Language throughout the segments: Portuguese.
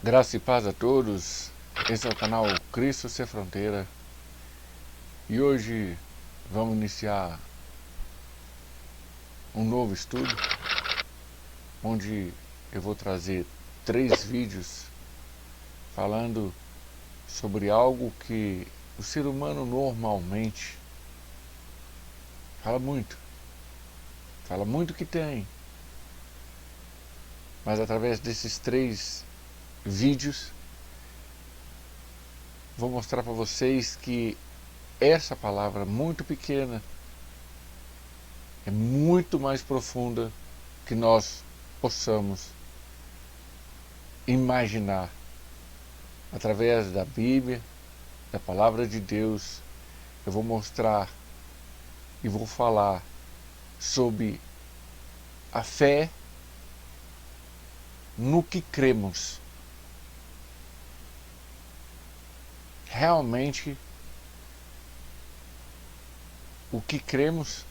Graça e paz a todos, esse é o canal Cristo Sem Fronteira e hoje vamos iniciar um novo estudo onde eu vou trazer 3 vídeos falando sobre algo que o ser humano normalmente fala muito que tem, mas através desses 3 vídeos vou mostrar para vocês que essa palavra muito pequena é muito mais profunda que nós possamos imaginar. Através da Bíblia, da palavra de Deus, eu vou mostrar e vou falar sobre a fé no que cremos. Realmente o que cremos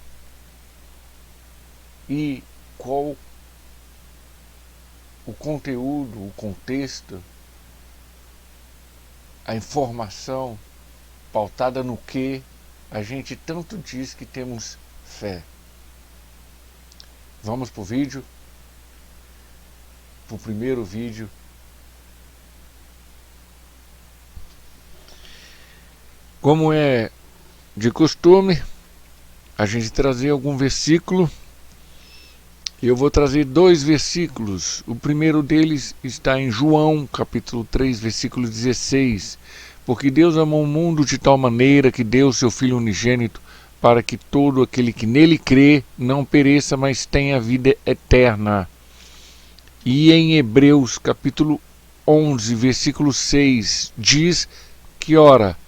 e qual o conteúdo, o contexto, a informação pautada no que a gente tanto diz que temos fé. Vamos para o vídeo, para o primeiro vídeo. Como é de costume, a gente trazer algum versículo. Eu vou trazer 2 versículos. O primeiro deles está em João, capítulo 3, versículo 16. Porque Deus amou o mundo de tal maneira que deu seu Filho unigênito, para que todo aquele que nele crê não pereça, mas tenha vida eterna. E em Hebreus, capítulo 11, versículo 6, diz que, ora,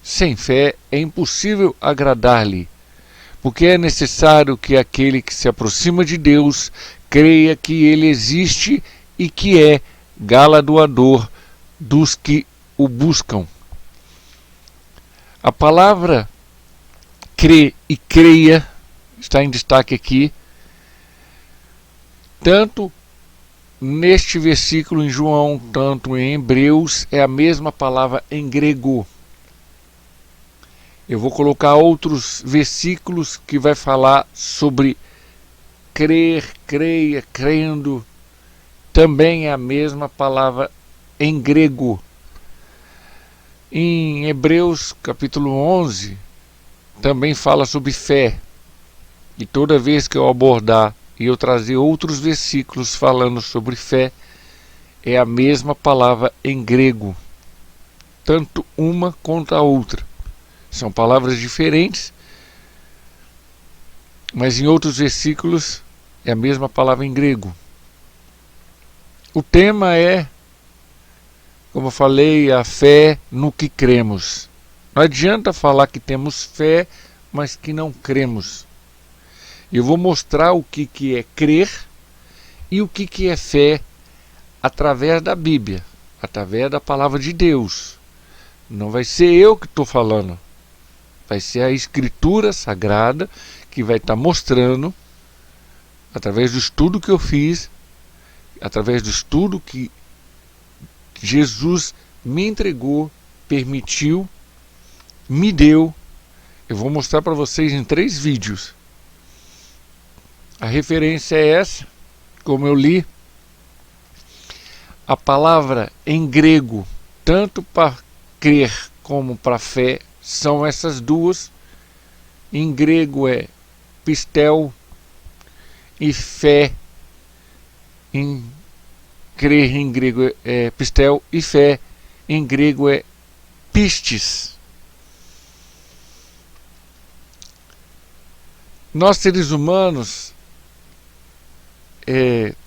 sem fé é impossível agradar-lhe, porque é necessário que aquele que se aproxima de Deus creia que ele existe e que é galardoador dos que o buscam. A palavra crê e creia está em destaque aqui, tanto neste versículo em João, tanto em Hebreus, é a mesma palavra em grego. Eu vou colocar outros versículos que vai falar sobre crer, creia, crendo. Também é a mesma palavra em grego. Em Hebreus capítulo 11 também fala sobre fé. E toda vez que eu abordar e eu trazer outros versículos falando sobre fé, é a mesma palavra em grego. Tanto uma quanto a outra. São palavras diferentes, mas em outros versículos é a mesma palavra em grego. O tema é, como eu falei, a fé no que cremos. Não adianta falar que temos fé, mas que não cremos. Eu vou mostrar o que é crer e o que é fé através da Bíblia, através da palavra de Deus. Não vai ser eu que estou falando. Vai ser a Escritura Sagrada que vai estar mostrando, através do estudo que eu fiz, através do estudo que Jesus me entregou, permitiu, me deu. Eu vou mostrar para vocês em 3 vídeos. A referência é essa, como eu li. A palavra em grego, tanto para crer como para fé, são essas duas. Em grego é pistel e fé. Em crer em grego é pistel e fé em grego é pistes. Nós seres humanos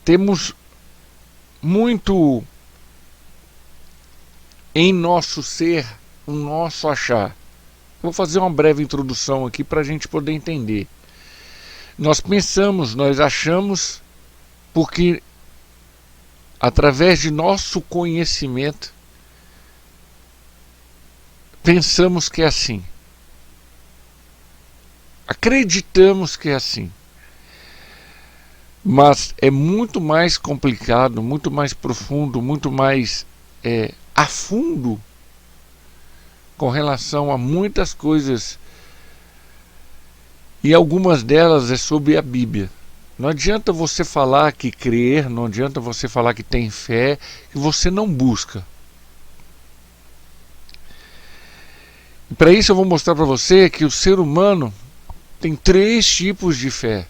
temos muito em nosso ser, o nosso achar. Vou fazer uma breve introdução aqui para a gente poder entender. Nós pensamos, nós achamos, porque através de nosso conhecimento, pensamos que é assim. Acreditamos que é assim. Mas é muito mais complicado, muito mais profundo, muito mais a fundo com relação a muitas coisas. E algumas delas é sobre a Bíblia. Não adianta você falar que crer, não adianta você falar que tem fé, que você não busca. E para isso eu vou mostrar para você que o ser humano tem 3 tipos de fé.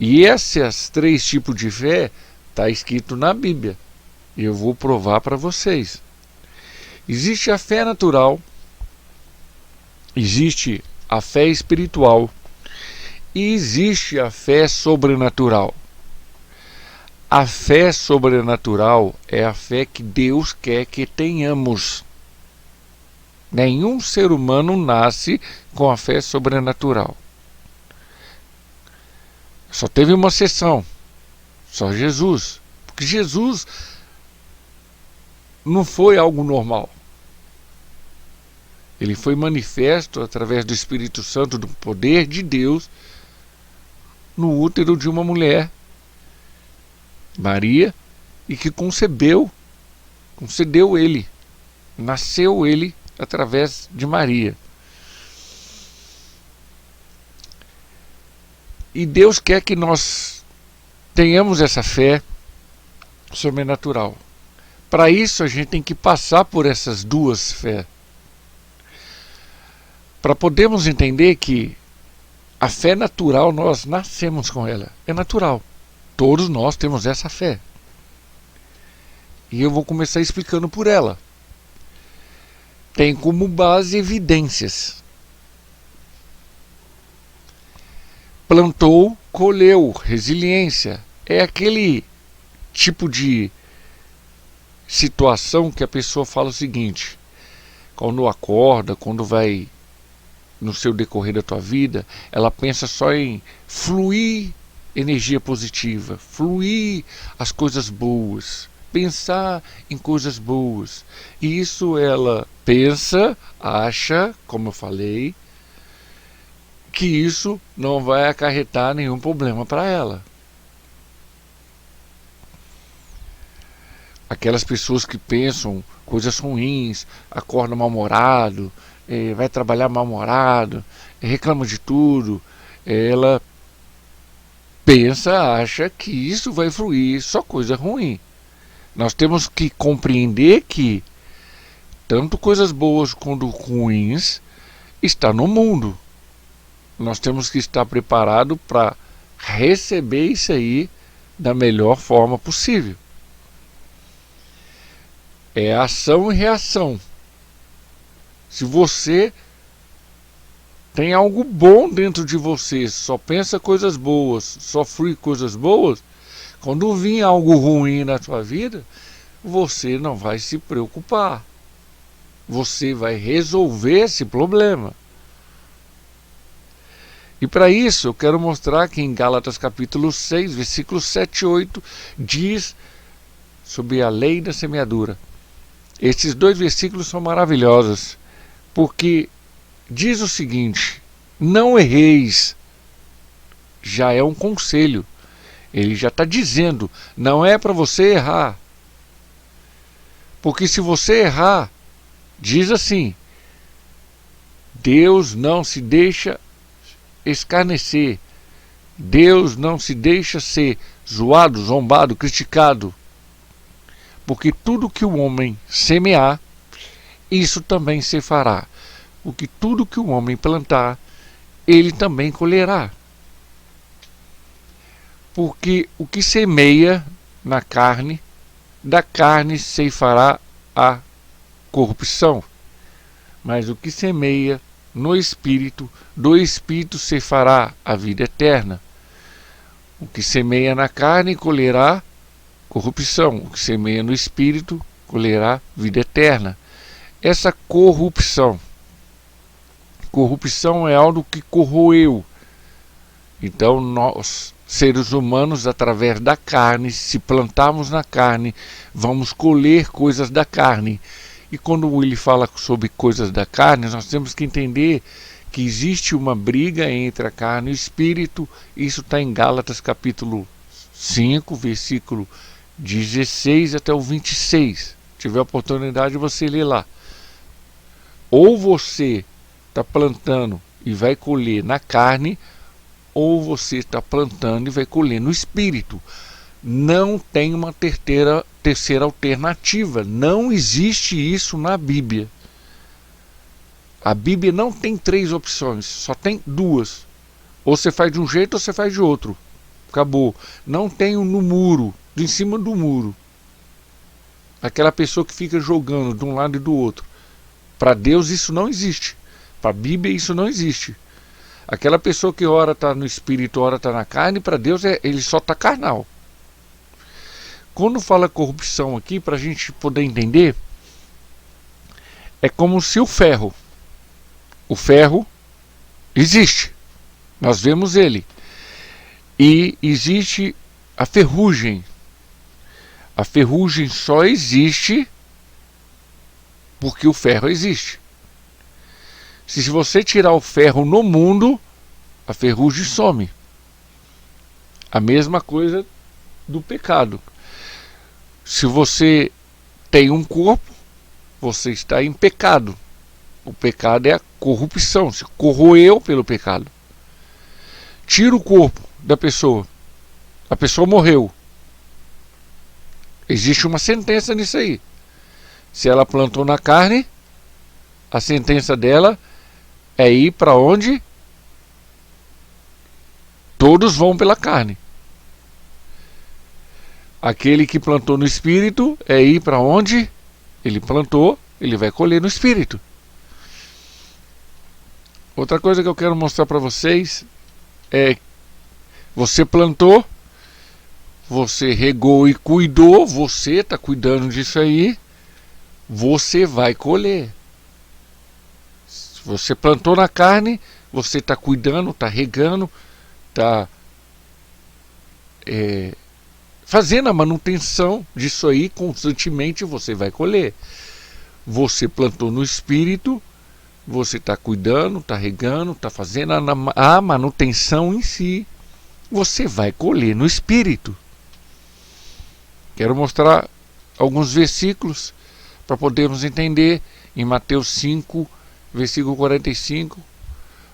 E esses 3 tipos de fé está escrito na Bíblia. E eu vou provar para vocês. Existe a fé natural, existe a fé espiritual e existe a fé sobrenatural. A fé sobrenatural é a fé que Deus quer que tenhamos. Nenhum ser humano nasce com a fé sobrenatural. Só teve uma exceção, só Jesus. Porque Jesus não foi algo normal. Ele foi manifesto através do Espírito Santo, do poder de Deus, no útero de uma mulher, Maria, e que concedeu ele, nasceu ele através de Maria. E Deus quer que nós tenhamos essa fé sobrenatural. Para isso a gente tem que passar por essas 2 fés. Para podermos entender que a fé natural nós nascemos com ela. É natural. Todos nós temos essa fé. E eu vou começar explicando por ela. Tem como base evidências. Plantou, colheu, resiliência. É aquele tipo de situação que a pessoa fala o seguinte: quando acorda, quando vai no seu decorrer da tua vida, ela pensa só em fluir energia positiva, fluir as coisas boas, pensar em coisas boas. E isso ela pensa, acha, como eu falei, que isso não vai acarretar nenhum problema para ela. Aquelas pessoas que pensam coisas ruins, acordam mal-humorado, vai trabalhar mal-humorado, reclama de tudo, ela pensa, acha que isso vai fluir só coisa ruim. Nós temos que compreender que tanto coisas boas quanto ruins está no mundo. Nós temos que estar preparados para receber isso aí da melhor forma possível. É ação e reação. Se você tem algo bom dentro de você, só pensa coisas boas, só flui coisas boas, quando vir algo ruim na sua vida, você não vai se preocupar. Você vai resolver esse problema. E para isso eu quero mostrar que em Gálatas capítulo 6, versículos 7 e 8, diz sobre a lei da semeadura. Esses 2 versículos são maravilhosos, porque diz o seguinte: não erreis. Já é um conselho. Ele já está dizendo, não é para você errar. Porque se você errar, diz assim: Deus não se deixa escarnecer. Deus não se deixa ser zoado, zombado, criticado. Porque tudo que o homem semear, isso também se fará. Porque tudo que o homem plantar, ele também colherá. Porque o que semeia na carne, da carne ceifará a corrupção. Mas o que semeia no Espírito, do Espírito ceifará a vida eterna. O que semeia na carne colherá corrupção. O que semeia no Espírito colherá vida eterna. Essa corrupção é algo que corroeu. Então nós, seres humanos, através da carne, se plantarmos na carne, vamos colher coisas da carne. E quando ele fala sobre coisas da carne, nós temos que entender que existe uma briga entre a carne e o espírito. Isso está em Gálatas capítulo 5, versículo 16 até o 26. Se tiver oportunidade, você lê lá. Ou você está plantando e vai colher na carne, ou você está plantando e vai colher no espírito. Não tem uma terceira alternativa. Não existe isso na Bíblia. A Bíblia não tem 3 opções, só tem 2. Ou você faz de um jeito ou você faz de outro. Acabou. Não tem um no muro, de em cima do muro. Aquela pessoa que fica jogando de um lado e do outro. Para Deus isso não existe. Para a Bíblia isso não existe. Aquela pessoa que ora está no espírito, ora está na carne, para Deus ele só está carnal. Quando fala corrupção aqui, para a gente poder entender, é como se o ferro existe, nós vemos ele, e existe a ferrugem. A ferrugem só existe porque o ferro existe. Se você tirar o ferro no mundo, a ferrugem some. A mesma coisa do pecado. Se você tem um corpo, você está em pecado. O pecado é a corrupção, se corroeu pelo pecado. Tira o corpo da pessoa, a pessoa morreu. Existe uma sentença nisso aí. Se ela plantou na carne, a sentença dela é ir para onde todos vão pela carne. Aquele que plantou no espírito é ir para onde ele plantou, ele vai colher no espírito. Outra coisa que eu quero mostrar para vocês é: você plantou, você regou e cuidou, você está cuidando disso aí, você vai colher. Se você plantou na carne, você está cuidando, está regando, está fazendo a manutenção disso aí constantemente, você vai colher. Você plantou no espírito, você está cuidando, está regando, está fazendo a manutenção em si, você vai colher no espírito. Quero mostrar alguns versículos para podermos entender. Em Mateus 5, versículo 45,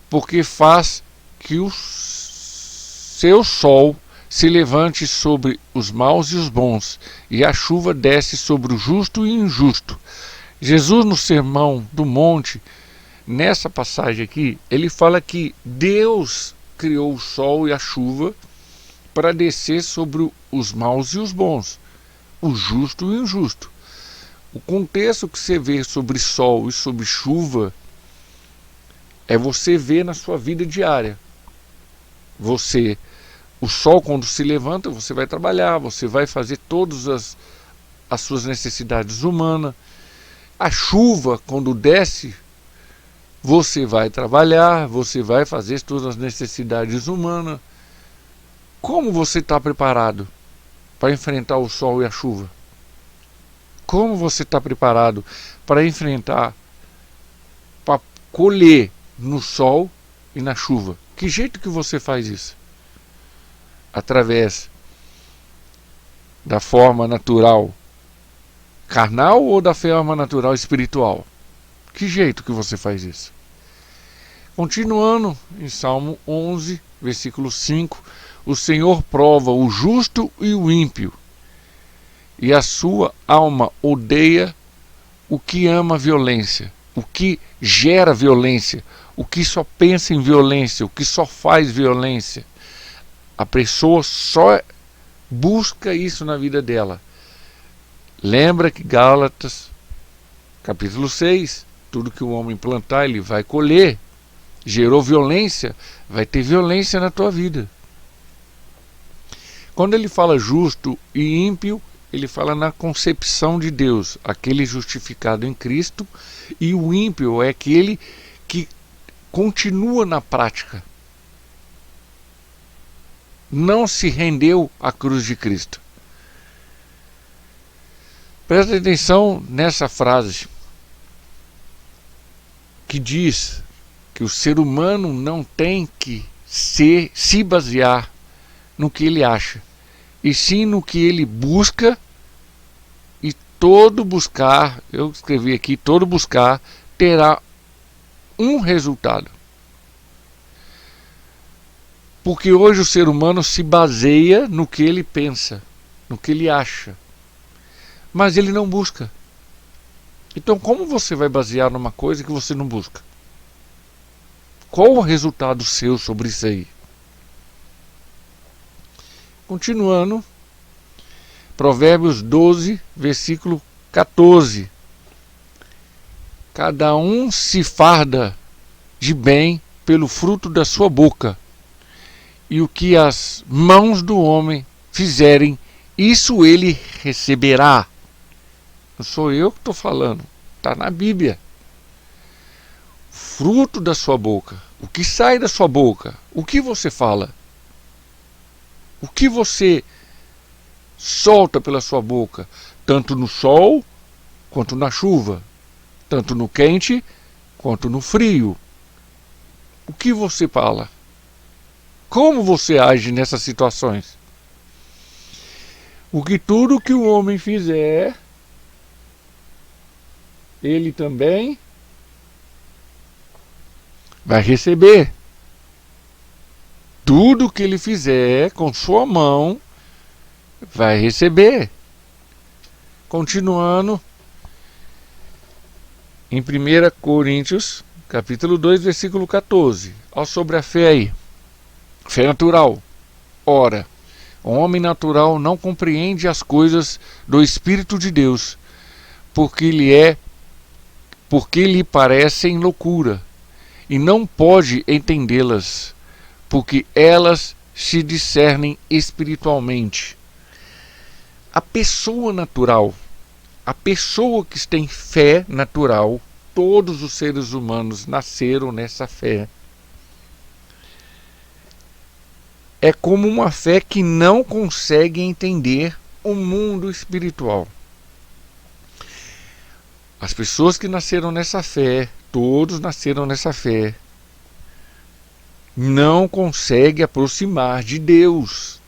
porque faz que o seu sol se levante sobre os maus e os bons, e a chuva desce sobre o justo e o injusto. Jesus, no Sermão do Monte, nessa passagem aqui, ele fala que Deus criou o sol e a chuva para descer sobre os maus e os bons, o justo e o injusto. O contexto que você vê sobre sol e sobre chuva é você ver na sua vida diária. O sol, quando se levanta, você vai trabalhar, você vai fazer todas as suas necessidades humanas. A chuva, quando desce, você vai trabalhar, você vai fazer todas as necessidades humanas. Como você está preparado para enfrentar o sol e a chuva? Como você está preparado para enfrentar, para colher no sol e na chuva? Que jeito que você faz isso? Através da forma natural carnal ou da forma natural espiritual? Que jeito que você faz isso? Continuando em Salmo 11, versículo 5, o Senhor prova o justo e o ímpio, e a sua alma odeia o que ama violência, o que gera violência, o que só pensa em violência, o que só faz violência. A pessoa só busca isso na vida dela. Lembra que Gálatas, capítulo 6, tudo que o homem plantar, ele vai colher. Gerou violência, vai ter violência na tua vida. Quando ele fala justo e ímpio, ele fala na concepção de Deus, aquele justificado em Cristo, e o ímpio é aquele que continua na prática. Não se rendeu à cruz de Cristo. Presta atenção nessa frase que diz que o ser humano não tem que se basear no que ele acha, e sim no que ele busca, e todo buscar, eu escrevi aqui, todo buscar terá um resultado. Porque hoje o ser humano se baseia no que ele pensa, no que ele acha, mas ele não busca. Então como você vai basear numa coisa que você não busca? Qual o resultado seu sobre isso aí? Continuando, Provérbios 12, versículo 14. Cada um se farda de bem pelo fruto da sua boca, e o que as mãos do homem fizerem, isso ele receberá. Não sou eu que estou falando, está na Bíblia. Fruto da sua boca, o que sai da sua boca, o que você fala, o que você solta pela sua boca, tanto no sol quanto na chuva, tanto no quente quanto no frio. O que você fala? Como você age nessas situações? Porque tudo que o homem fizer, ele também vai receber. Tudo que ele fizer com sua mão, vai receber. Continuando, em 1 Coríntios, capítulo 2, versículo 14. Olha sobre a fé aí. Fé natural. Ora, o homem natural não compreende as coisas do Espírito de Deus, porque lhe parecem loucura, e não pode entendê-las, porque elas se discernem espiritualmente. A pessoa natural, a pessoa que tem fé natural, todos os seres humanos nasceram nessa fé. É como uma fé que não consegue entender o mundo espiritual. As pessoas que nasceram nessa fé, todos nasceram nessa fé, não conseguem aproximar de Deus.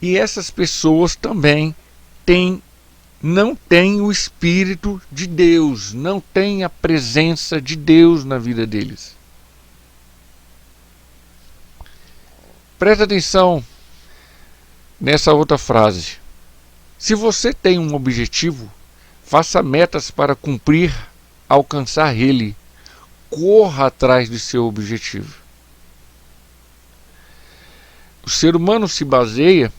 E essas pessoas também não têm o Espírito de Deus, não têm a presença de Deus na vida deles. Presta atenção nessa outra frase. Se você tem um objetivo, faça metas para cumprir, alcançar ele. Corra atrás de seu objetivo. O ser humano se baseia,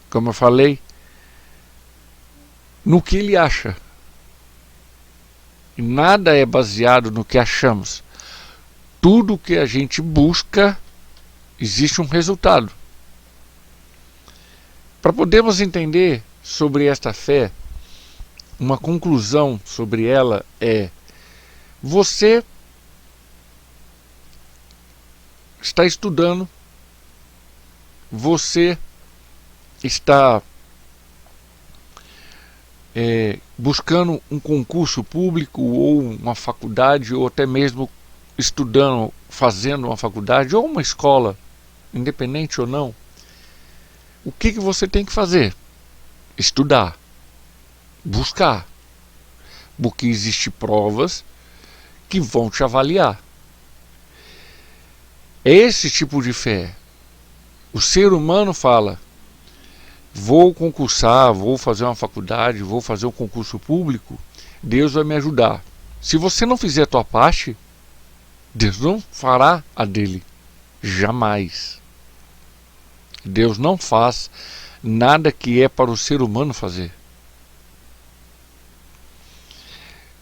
como eu falei, no que ele acha. E nada é baseado no que achamos. Tudo que a gente busca, existe um resultado. Para podermos entender sobre esta fé, uma conclusão sobre ela é: você está estudando, você está buscando um concurso público ou uma faculdade, ou até mesmo estudando, fazendo uma faculdade ou uma escola, independente ou não, o que você tem que fazer? Estudar, buscar, porque existem provas que vão te avaliar. É esse tipo de fé. O ser humano fala: vou concursar, vou fazer uma faculdade, vou fazer um concurso público, Deus vai me ajudar. Se você não fizer a tua parte, Deus não fará a dele. Jamais. Deus não faz nada que é para o ser humano fazer.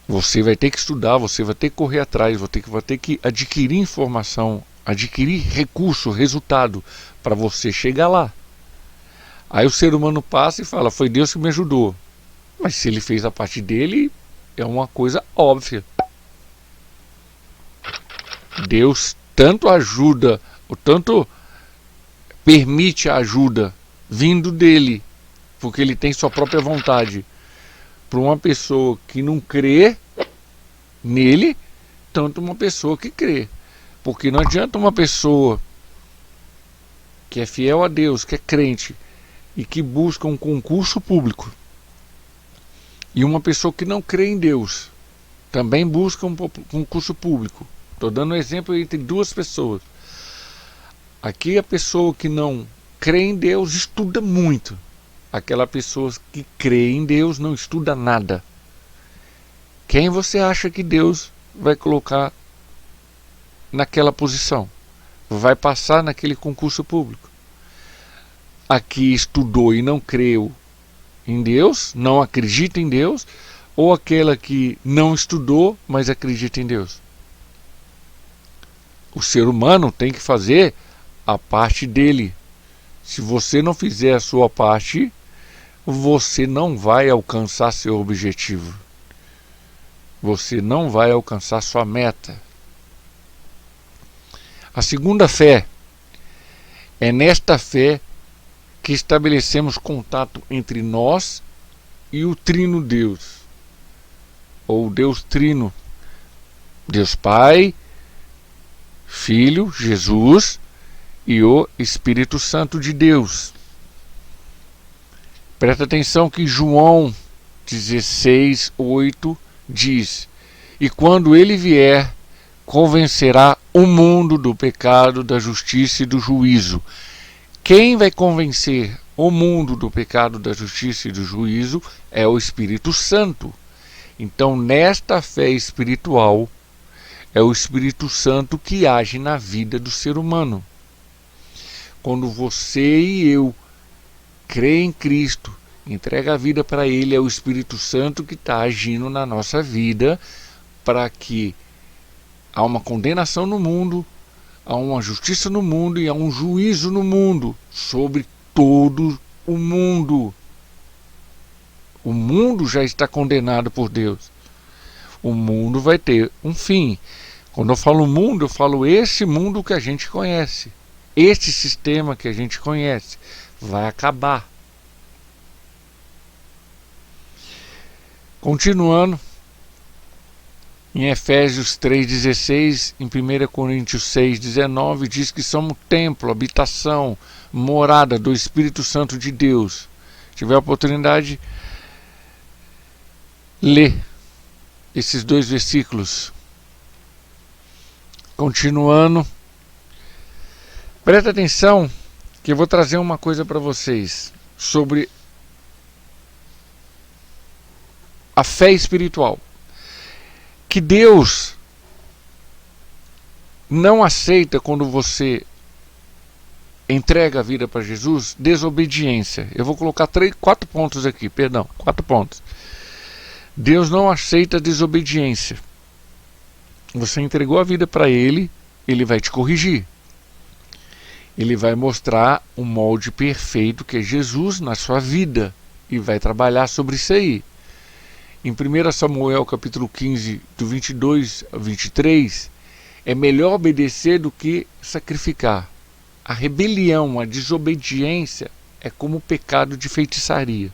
Você vai ter que estudar, você vai ter que correr atrás, vai ter que adquirir informação, adquirir recurso, resultado, para você chegar lá. Aí o ser humano passa e fala: foi Deus que me ajudou. Mas se ele fez a parte dele, é uma coisa óbvia. Deus tanto ajuda, ou tanto permite a ajuda vindo dele, porque ele tem sua própria vontade, para uma pessoa que não crê nele, tanto uma pessoa que crê. Porque não adianta uma pessoa que é fiel a Deus, que é crente e que busca um concurso público, e uma pessoa que não crê em Deus também busca um concurso público. Estou dando um exemplo entre duas pessoas. Aqui a pessoa que não crê em Deus estuda muito. Aquela pessoa que crê em Deus não estuda nada. Quem você acha que Deus vai colocar naquela posição? Vai passar naquele concurso público? Aqui estudou e não creu em Deus, não acredita em Deus, ou aquela que não estudou, mas acredita em Deus? O ser humano tem que fazer a parte dele. Se você não fizer a sua parte, você não vai alcançar seu objetivo. Você não vai alcançar sua meta. A segunda fé é nesta fé que estabelecemos contato entre nós e o Trino Deus, ou Deus Trino, Deus Pai, Filho, Jesus e o Espírito Santo de Deus. Presta atenção que João 16:8 diz: e quando ele vier, convencerá o mundo do pecado, da justiça e do juízo. Quem vai convencer o mundo do pecado, da justiça e do juízo é o Espírito Santo. Então, nesta fé espiritual, é o Espírito Santo que age na vida do ser humano. Quando você e eu crê em Cristo, entrega a vida para Ele, é o Espírito Santo que está agindo na nossa vida para que há uma condenação no mundo, há uma justiça no mundo e há um juízo no mundo sobre todo o mundo. O mundo já está condenado por Deus. O mundo vai ter um fim. Quando eu falo mundo, eu falo esse mundo que a gente conhece. Esse sistema que a gente conhece vai acabar. Continuando, em Efésios 3,16, em 1 Coríntios 6,19, diz que somos templo, habitação, morada do Espírito Santo de Deus. Se tiver a oportunidade, lê esses dois versículos. Continuando, presta atenção que eu vou trazer uma coisa para vocês sobre a fé espiritual. Que Deus não aceita quando você entrega a vida para Jesus desobediência. Eu vou colocar 4 pontos aqui, 4 pontos. Deus não aceita desobediência. Você entregou a vida para Ele, Ele vai te corrigir. Ele vai mostrar o molde perfeito que é Jesus na sua vida e vai trabalhar sobre isso aí. Em 1 Samuel capítulo 15, do 22 a 23, é melhor obedecer do que sacrificar. A rebelião, a desobediência é como o pecado de feitiçaria.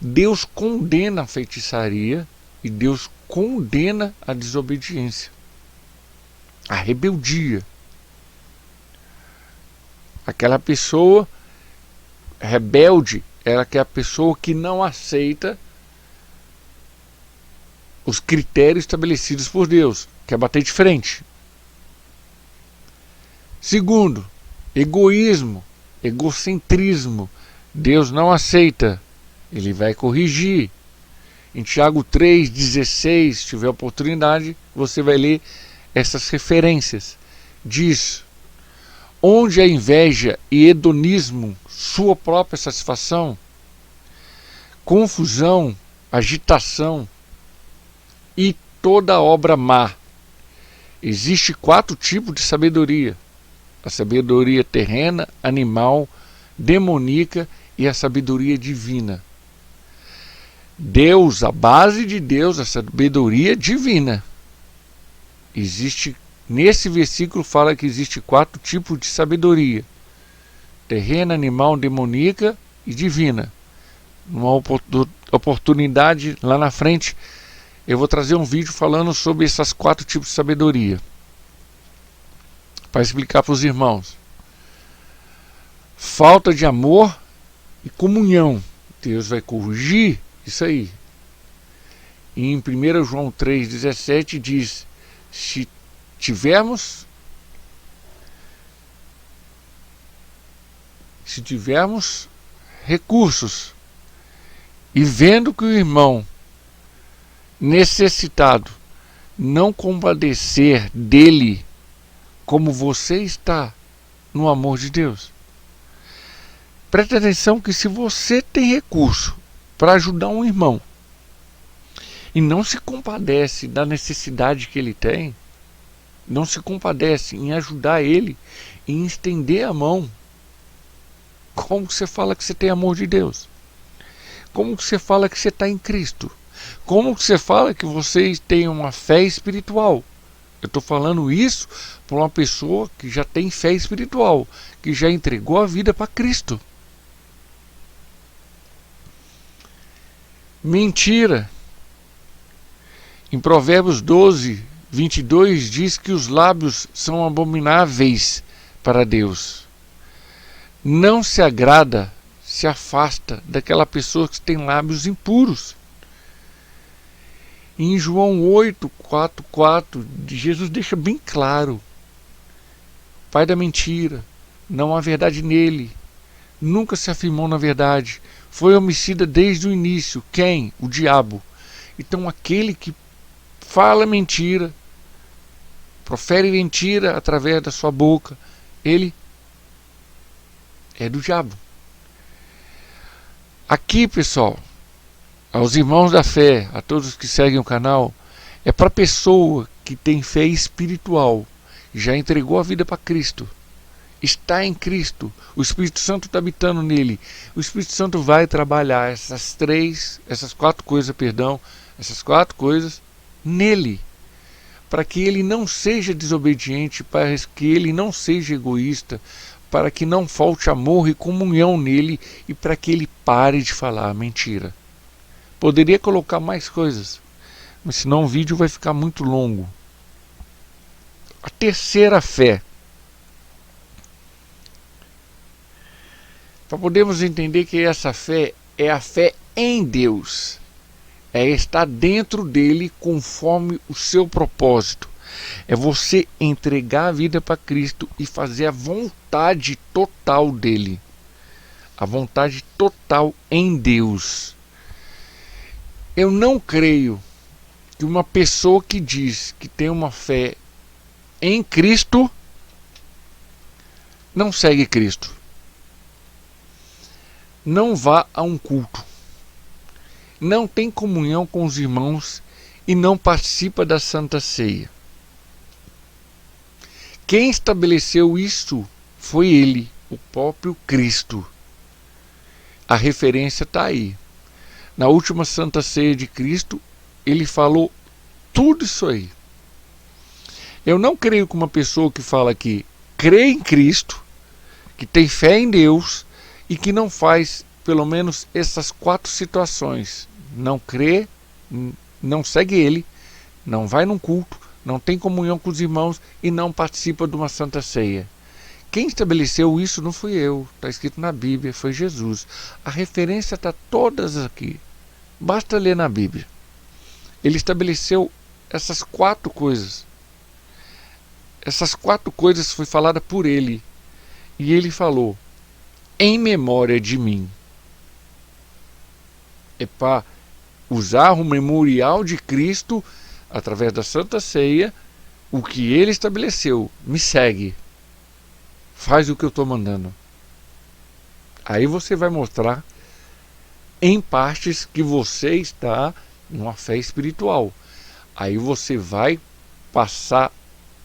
Deus condena a feitiçaria e Deus condena a desobediência, a rebeldia. Aquela pessoa rebelde, ela que é a pessoa que não aceita os critérios estabelecidos por Deus, quer bater de frente. Segundo, egoísmo, egocentrismo. Deus não aceita, Ele vai corrigir. Em Tiago 3,16, se tiver oportunidade, você vai ler essas referências. Diz: onde a inveja e hedonismo, sua própria satisfação, confusão, agitação e toda obra má. Existe 4 tipos de sabedoria: a sabedoria terrena, animal, demoníaca e a sabedoria divina. Deus, a base de Deus, a sabedoria divina. Existe, nesse versículo fala que existe 4 tipos de sabedoria: terrena, animal, demoníaca e divina. Numa oportunidade lá na frente eu vou trazer um vídeo falando sobre esses 4 tipos de sabedoria, para explicar para os irmãos. Falta de amor e comunhão, Deus vai corrigir isso aí. E em 1 João 3,17 diz: se tivermos recursos e vendo que o irmão necessitado não compadecer dele como você está no amor de Deus. Preste atenção que se você tem recurso para ajudar um irmão e não se compadece da necessidade que ele tem, não se compadece em ajudar ele, em estender a mão, como você fala que você tem amor de Deus? Como você fala que você está em Cristo? Como você fala que você tem uma fé espiritual? Eu estou falando isso para uma pessoa que já tem fé espiritual, que já entregou a vida para Cristo. Mentira. Em Provérbios 12:22 diz que os lábios são abomináveis para Deus. Não se agrada, se afasta daquela pessoa que tem lábios impuros. Em João 8:4, Jesus deixa bem claro: pai da mentira, não há verdade nele, nunca se afirmou na verdade, foi homicida desde o início. Quem? O diabo. Então aquele que fala mentira, profere mentira através da sua boca, ele é do diabo. Aqui, pessoal, aos irmãos da fé, a todos que seguem o canal, é para a pessoa que tem fé espiritual, já entregou a vida para Cristo, está em Cristo, o Espírito Santo está habitando nele. O Espírito Santo vai trabalhar essas 4 coisas nele, para que ele não seja desobediente, para que ele não seja egoísta, para que não falte amor e comunhão nele e para que ele pare de falar mentira. Poderia colocar mais coisas, mas senão o vídeo vai ficar muito longo. A terceira fé. Para podermos entender que essa fé é a fé em Deus, é estar dentro dele conforme o seu propósito. É você entregar a vida para Cristo e fazer a vontade total dele. A vontade total em Deus. Eu não creio que uma pessoa que diz que tem uma fé em Cristo não segue Cristo. Não vá a um culto. Não tem comunhão com os irmãos e não participa da Santa Ceia. Quem estabeleceu isso foi ele, o próprio Cristo. A referência está aí. Na última Santa Ceia de Cristo, ele falou tudo isso aí. Eu não creio que uma pessoa que fala que crê em Cristo, que tem fé em Deus e que não faz pelo menos essas 4 situações. Não crê, não segue ele, não vai num culto, não tem comunhão com os irmãos e não participa de uma Santa Ceia. Quem estabeleceu isso não fui eu, está escrito na Bíblia, foi Jesus. A referência está todas aqui, basta ler na Bíblia. Ele estabeleceu essas 4 coisas. Essas 4 coisas foi falada por ele. E ele falou: em memória de mim. É para usar o memorial de Cristo, através da Santa Ceia, o que ele estabeleceu. Me segue. Faz o que eu estou mandando. Aí você vai mostrar em partes que você está numa fé espiritual. Aí você vai passar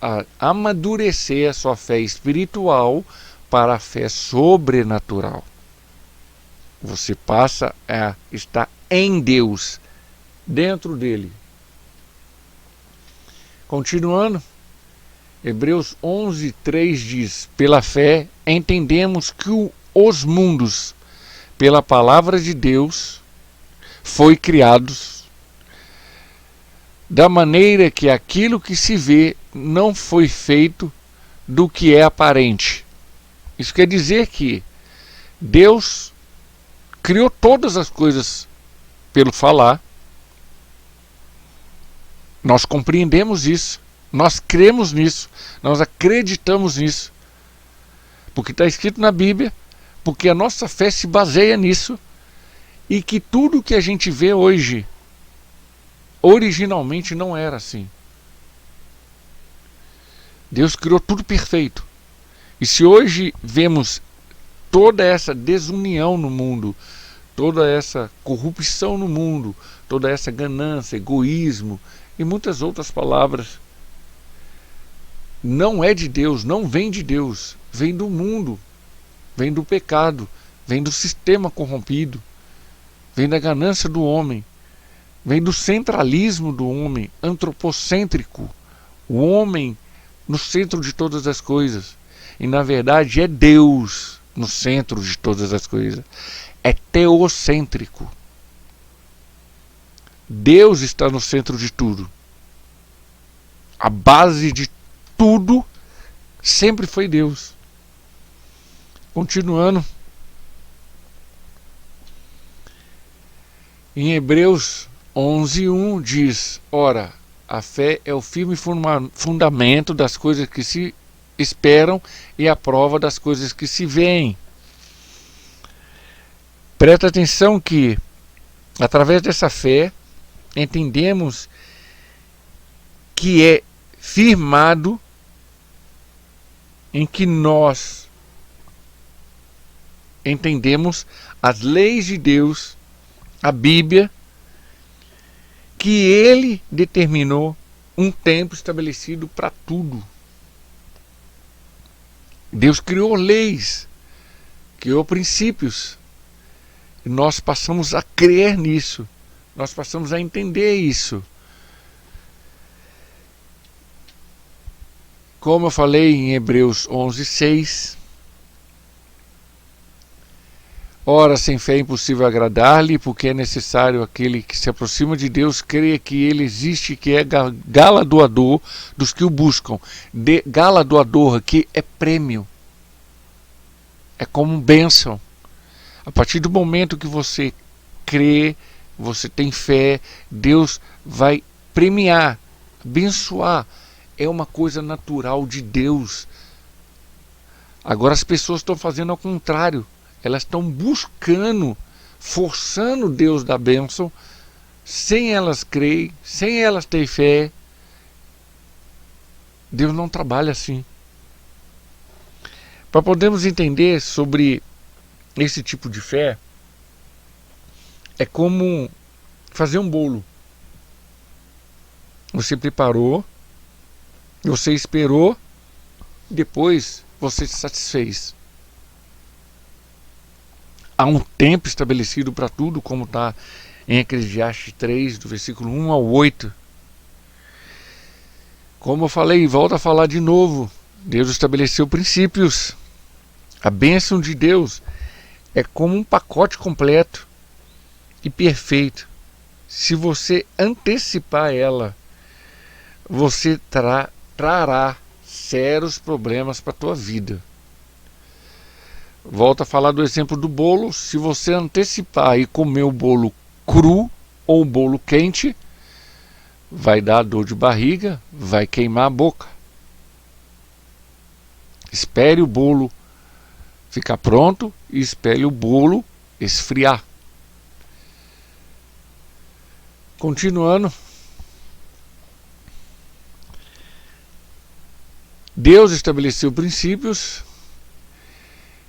a amadurecer a sua fé espiritual para a fé sobrenatural. Você passa a estar em Deus, dentro dele. Continuando, Hebreus 11:3 diz: pela fé entendemos que os mundos, pela palavra de Deus, foi criados, da maneira que aquilo que se vê não foi feito do que é aparente. Isso quer dizer que Deus criou todas as coisas pelo falar. Nós compreendemos isso, nós cremos nisso, nós acreditamos nisso, porque está escrito na Bíblia, porque a nossa fé se baseia nisso, e que tudo que a gente vê hoje originalmente não era assim. Deus criou tudo perfeito. E se hoje vemos toda essa desunião no mundo, toda essa corrupção no mundo, toda essa ganância, egoísmo e muitas outras palavras, não é de Deus, não vem de Deus, vem do mundo, vem do pecado, vem do sistema corrompido, vem da ganância do homem, vem do centralismo do homem, antropocêntrico, o homem no centro de todas as coisas. E na verdade é Deus no centro de todas as coisas. É teocêntrico. Deus está no centro de tudo. A base de tudo sempre foi Deus. Continuando, em Hebreus 11:1 diz: ora, a fé é o firme fundamento das coisas que se esperam e a prova das coisas que se veem. Presta atenção que, através dessa fé, entendemos que é firmado em que nós entendemos as leis de Deus, a Bíblia, que Ele determinou um tempo estabelecido para tudo. Deus criou leis, criou princípios, e nós passamos a crer nisso, nós passamos a entender isso. Como eu falei em Hebreus 11:6, ora, sem fé é impossível agradar-lhe, porque é necessário aquele que se aproxima de Deus creia que Ele existe, que é galardoador dos que o buscam. Galardoador aqui é prêmio, é como bênção. A partir do momento que você crê, você tem fé, Deus vai premiar, abençoar. É uma coisa natural de Deus. Agora as pessoas estão fazendo ao contrário. Elas estão buscando, forçando Deus da bênção, sem elas crerem, sem elas terem fé. Deus não trabalha assim. Para podermos entender sobre esse tipo de fé, é como fazer um bolo. Você preparou, você esperou, depois você se satisfez. Há um tempo estabelecido para tudo, como está em Eclesiastes 3, do versículo 1 ao 8. Como eu falei, volto a falar de novo, Deus estabeleceu princípios. A bênção de Deus é como um pacote completo e perfeito. Se você antecipar ela, você trará sérios problemas para a tua vida. Volto a falar do exemplo do bolo. Se você antecipar e comer o bolo cru ou o bolo quente, vai dar dor de barriga, vai queimar a boca. Espere o bolo ficar pronto e espere o bolo esfriar. Continuando, Deus estabeleceu princípios.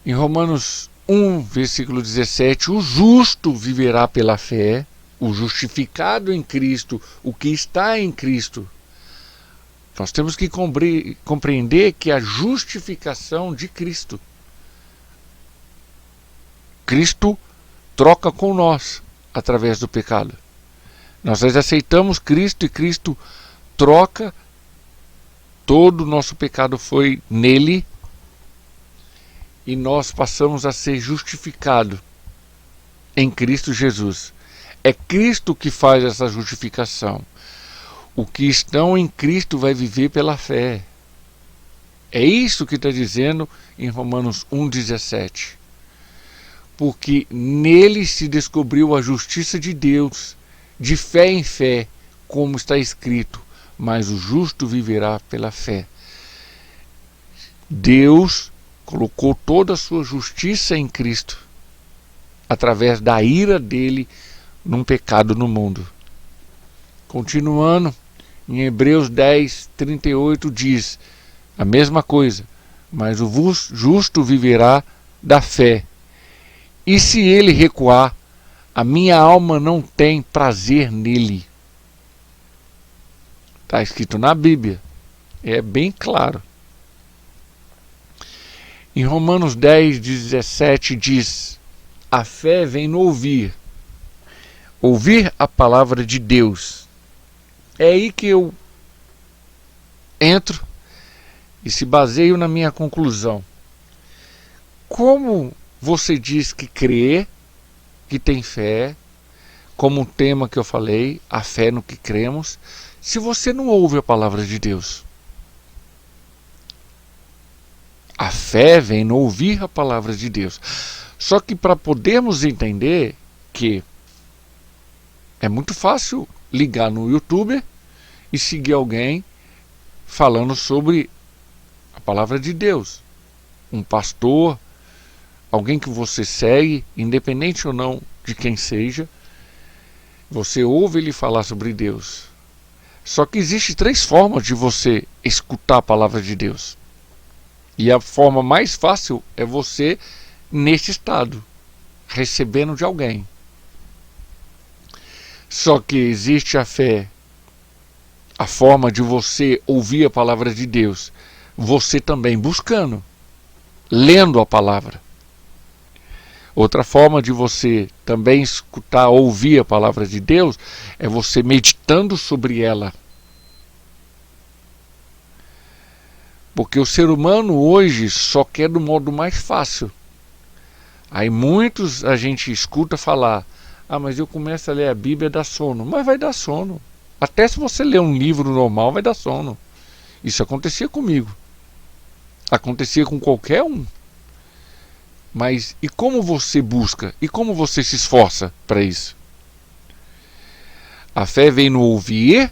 Em Romanos 1, versículo 17, o justo viverá pela fé, o justificado em Cristo, o que está em Cristo. Nós temos que compreender que a justificação de Cristo, Cristo troca com nós através do pecado. Nós aceitamos Cristo e Cristo troca, todo o nosso pecado foi nele, e nós passamos a ser justificados em Cristo Jesus. É Cristo que faz essa justificação. O que estão em Cristo vai viver pela fé. É isso que está dizendo em Romanos 1,17. Porque nele se descobriu a justiça de Deus, de fé em fé, como está escrito, mas o justo viverá pela fé. Deus colocou toda a sua justiça em Cristo, através da ira dele num pecado no mundo. Continuando, em Hebreus 10:38 diz a mesma coisa, mas o justo viverá da fé. E se ele recuar, a minha alma não tem prazer nele. Está escrito na Bíblia, é bem claro. Em Romanos 10:17 diz, a fé vem no ouvir a palavra de Deus. É aí que eu entro e se baseio na minha conclusão. Como você diz que crê, que tem fé, como um tema que eu falei, a fé no que cremos, se você não ouve a palavra de Deus? A fé vem no ouvir a palavra de Deus. Só que para podermos entender que é muito fácil ligar no YouTube e seguir alguém falando sobre a palavra de Deus. Um pastor, alguém que você segue, independente ou não de quem seja, você ouve ele falar sobre Deus. Só que existe 3 formas de você escutar a palavra de Deus. E a forma mais fácil é você nesse estado, recebendo de alguém. Só que existe a fé, a forma de você ouvir a palavra de Deus, você também buscando, lendo a palavra. Outra forma de você também escutar, ouvir a palavra de Deus, é você meditando sobre ela. Porque o ser humano hoje só quer do modo mais fácil. Aí muitos a gente escuta falar, mas eu começo a ler a Bíblia e dá sono. Mas vai dar sono. Até se você ler um livro normal vai dar sono. Isso acontecia comigo. Acontecia com qualquer um. Mas e como você busca? E como você se esforça para isso? A fé vem no ouvir,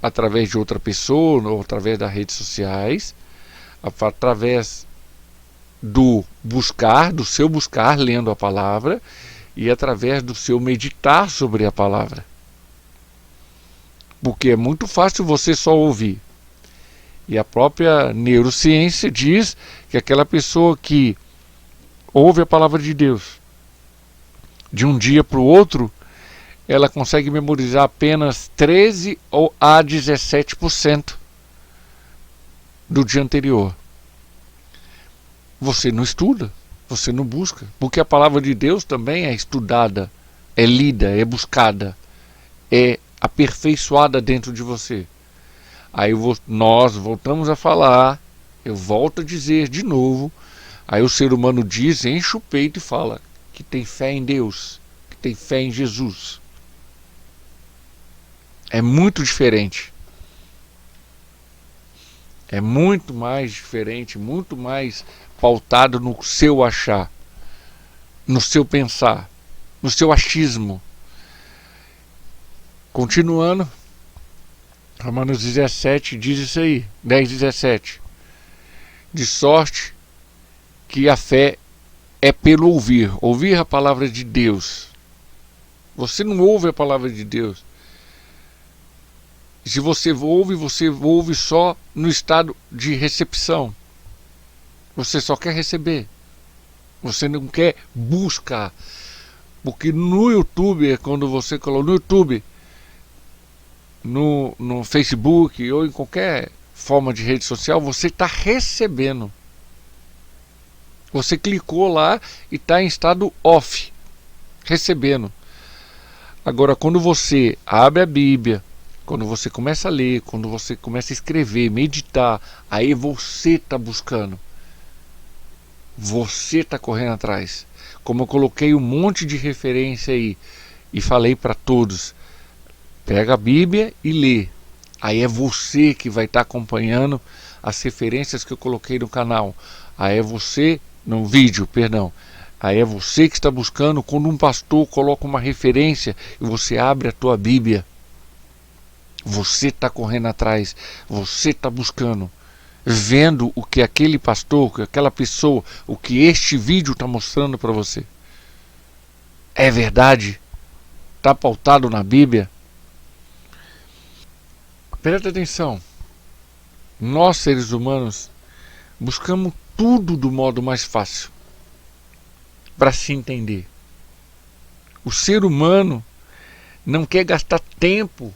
através de outra pessoa, ou através das redes sociais, através do buscar, do seu buscar lendo a palavra, e através do seu meditar sobre a palavra. Porque é muito fácil você só ouvir. E a própria neurociência diz que aquela pessoa que ouve a palavra de Deus de um dia para o outro, ela consegue memorizar apenas 13 a 17% do dia anterior. Você não estuda, você não busca, porque a palavra de Deus também é estudada, é lida, é buscada, é aperfeiçoada dentro de você. Aí nós voltamos a falar, eu volto a dizer de novo, aí o ser humano diz, enche o peito e fala que tem fé em Deus, que tem fé em Jesus. É muito diferente. É muito mais diferente, muito mais pautado no seu achar, no seu pensar, no seu achismo. Continuando, Romanos 17 diz isso aí, 10:17. De sorte que a fé é pelo ouvir a palavra de Deus. Você não ouve a palavra de Deus. Se você ouve só no estado de recepção. Você só quer receber. Você não quer buscar. Porque no YouTube, quando você coloca no YouTube, no Facebook ou em qualquer forma de rede social, você está recebendo. Você clicou lá e está em estado off, recebendo. Agora, quando você abre a Bíblia, quando você começa a ler, quando você começa a escrever, meditar, aí você está buscando. Você está correndo atrás. Como eu coloquei um monte de referência aí e falei para todos, Pega a Bíblia e lê. Aí é você que vai estar acompanhando as referências que eu coloquei no canal. Aí é você, no vídeo, perdão. Aí é você que está buscando. Quando um pastor coloca uma referência e você abre a tua Bíblia, você está correndo atrás, você está buscando, vendo o que aquele pastor, que aquela pessoa, o que este vídeo está mostrando para você. É verdade? Está pautado na Bíblia? Presta atenção. Nós, seres humanos, buscamos tudo do modo mais fácil para se entender. O ser humano não quer gastar tempo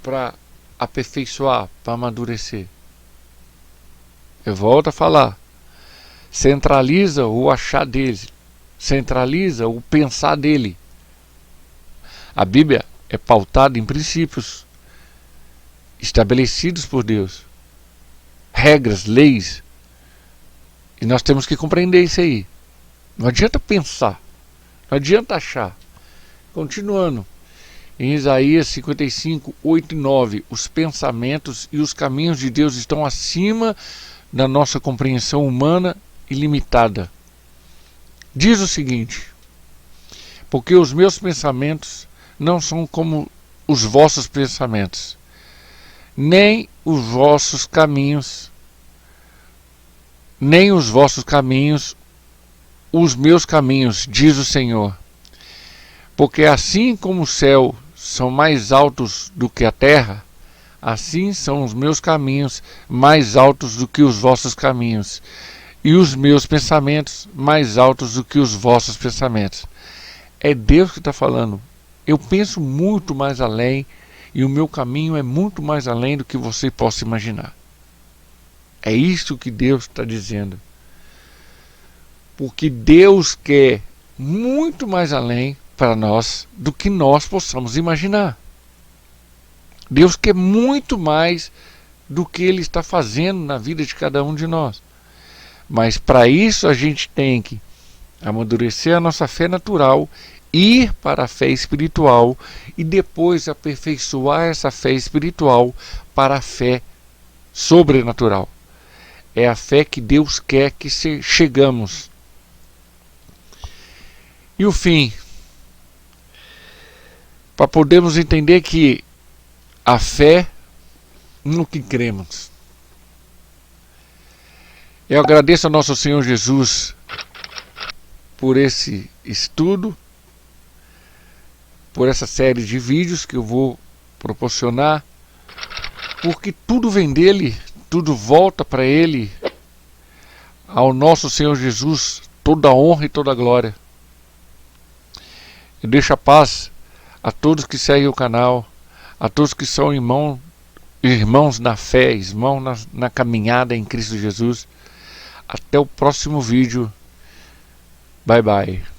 para aperfeiçoar, para amadurecer. Eu volto a falar. Centraliza o achar dele, centraliza o pensar dele. A Bíblia é pautada em princípios estabelecidos por Deus, regras, leis, e nós temos que compreender isso aí. Não adianta pensar, não adianta achar. Continuando, em Isaías 55, 8 e 9, os pensamentos e os caminhos de Deus estão acima da nossa compreensão humana ilimitada. Diz o seguinte: porque os meus pensamentos não são como os vossos pensamentos, nem os vossos caminhos, os meus caminhos, diz o Senhor. Porque assim como os céus são mais altos do que a terra, assim são os meus caminhos mais altos do que os vossos caminhos, e os meus pensamentos mais altos do que os vossos pensamentos. É Deus que está falando. Eu penso muito mais além, e o meu caminho é muito mais além do que você possa imaginar. É isso que Deus está dizendo. Porque Deus quer muito mais além para nós do que nós possamos imaginar. Deus quer muito mais do que Ele está fazendo na vida de cada um de nós. Mas para isso a gente tem que amadurecer a nossa fé natural, ir para a fé espiritual e depois aperfeiçoar essa fé espiritual para a fé sobrenatural. É a fé que Deus quer que chegamos. E o fim, para podermos entender que a fé no que cremos. Eu agradeço ao nosso Senhor Jesus por esse estudo, por essa série de vídeos que eu vou proporcionar, porque tudo vem dele, tudo volta para ele, ao nosso Senhor Jesus, toda a honra e toda a glória. Eu deixo a paz a todos que seguem o canal, a todos que são irmãos na fé, irmãos na caminhada em Cristo Jesus. Até o próximo vídeo. Bye bye.